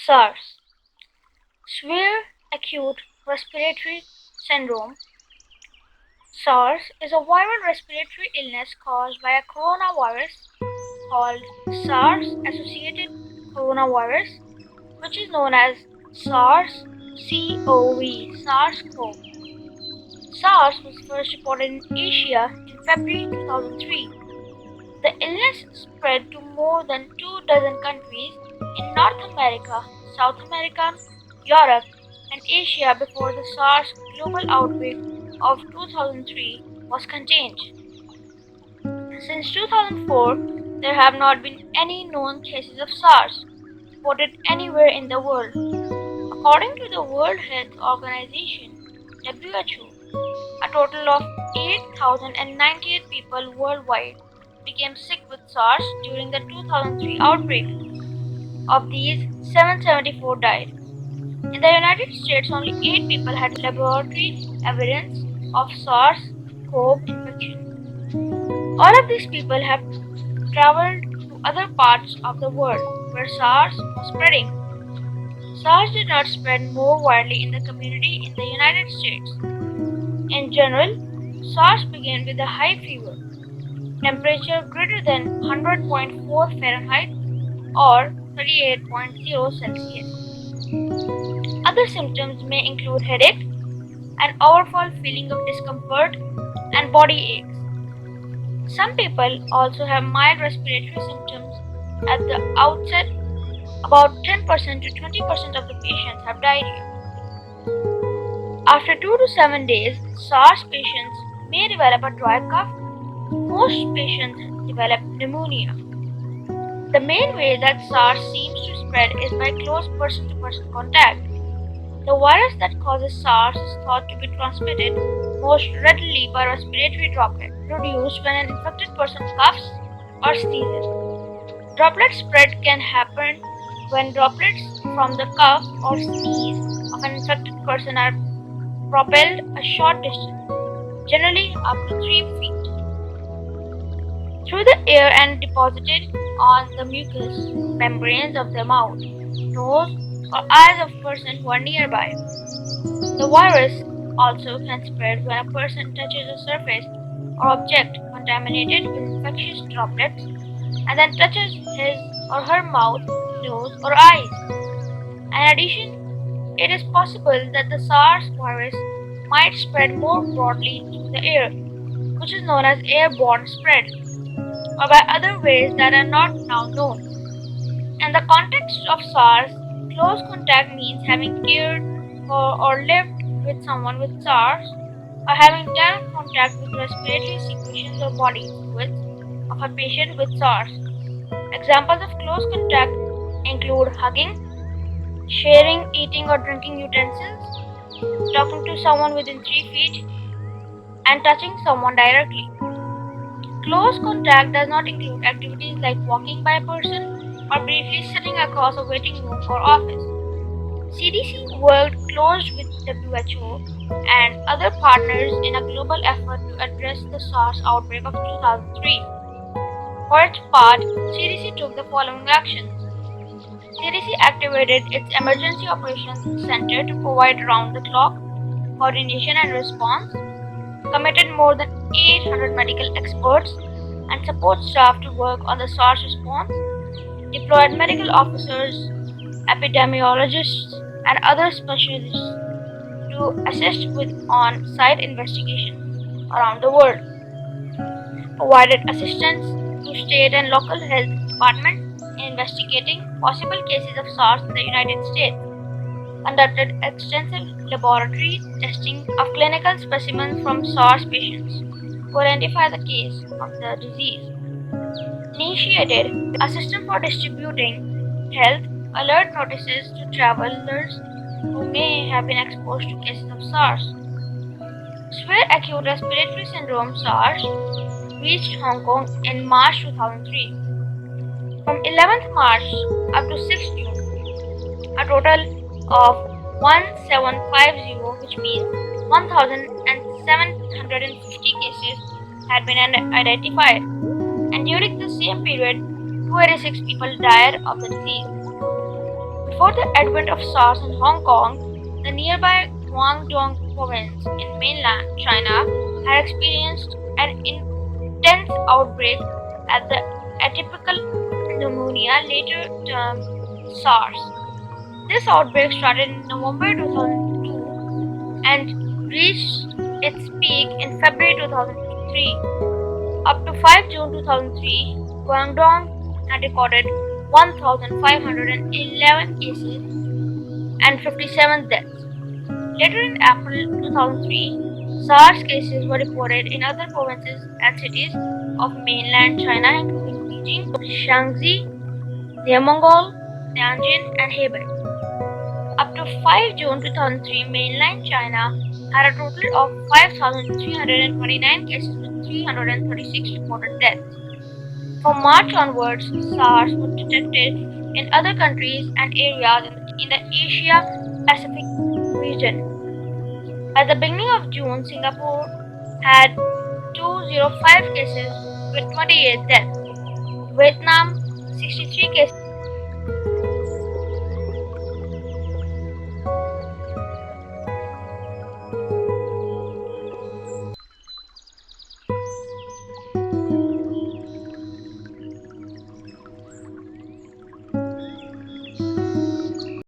SARS, Severe Acute Respiratory Syndrome. SARS is a viral respiratory illness caused by a coronavirus called SARS-associated coronavirus, which is known as SARS-CoV. SARS-CoV. SARS was first reported in Asia in February 2003. The illness spread to more than 24 countries in North America, South America, Europe, and Asia before the SARS global outbreak of 2003 was contained. Since 2004, there have not been any known cases of SARS reported anywhere in the world. According to the World Health Organization (WHO), a total of 8,098 people worldwide became sick with SARS during the 2003 outbreak. Of these, 774 died. In the United States, only 8 people had laboratory evidence of SARS-CoV infection. All of these people have traveled to other parts of the world where SARS was spreading. SARS did not spread more widely in the community in the United States. In general, SARS began with a high fever, temperature greater than 100.4 Fahrenheit or 38.0 Celsius. Other symptoms may include headache, an overall feeling of discomfort, and body aches. Some people also have mild respiratory symptoms at the outset. About 10% to 20% of the patients have diarrhea. After 2 to 7 days, SARS patients may develop a dry cough. Most patients develop pneumonia. The main way that SARS seems to spread is by close person-to-person contact. The virus that causes SARS is thought to be transmitted most readily by respiratory droplets produced when an infected person coughs or sneezes. Droplet spread can happen when droplets from the cough or sneeze of an infected person are propelled a short distance, generally up to 3 feet, through the air and deposited on the mucous membranes of the mouth, nose, or eyes of persons who are nearby. The virus also can spread when a person touches a surface or object contaminated with infectious droplets and then touches his or her mouth, nose, or eyes. In addition, it is possible that the SARS virus might spread more broadly through the air, which is known as airborne spread, or by other ways that are not now known. In the context of SARS, close contact means having cared for or lived with someone with SARS, or having direct contact with respiratory secretions or body fluids of a patient with SARS. Examples of close contact include hugging, sharing eating or drinking utensils, talking to someone within 3 feet, and touching someone directly. Close contact does not include activities like walking by a person or briefly sitting across a waiting room or office. CDC worked close with WHO and other partners in a global effort to address the SARS outbreak of 2003. For its part, CDC took the following actions. CDC activated its Emergency Operations Center to provide round-the-clock coordination and response, committed more than 800 medical experts and support staff to work on the SARS response, deployed medical officers, epidemiologists, and other specialists to assist with on-site investigations around the world, provided assistance to state and local health departments in investigating possible cases of SARS in the United States, conducted extensive laboratory testing of clinical specimens from SARS patients to identify the case of the disease, initiated a system for distributing health alert notices to travelers who may have been exposed to cases of SARS. Severe acute respiratory syndrome (SARS) reached Hong Kong in March 2003. From 11th March up to 6th June, a total of 1750, which means 1750 cases had been identified, and during the same period 286 people died of the disease. Before the advent of SARS in Hong Kong, the nearby Guangdong province in mainland China had experienced an intense outbreak at the atypical pneumonia, later termed SARS. This outbreak started in November 2002 and reached its peak in February 2003. Up to 5 June 2003, Guangdong had recorded 1,511 cases and 57 deaths. Later in April 2003, SARS cases were reported in other provinces and cities of mainland China, including Beijing, Shanxi, Liaomongol, Tianjin, and Hebei. Up to 5 June 2003, mainland China had a total of 5,329 cases with 336 reported deaths. From March onwards, SARS was detected in other countries and areas in the Asia Pacific region. By the beginning of June, Singapore had 205 cases with 28 deaths, Vietnam 63 cases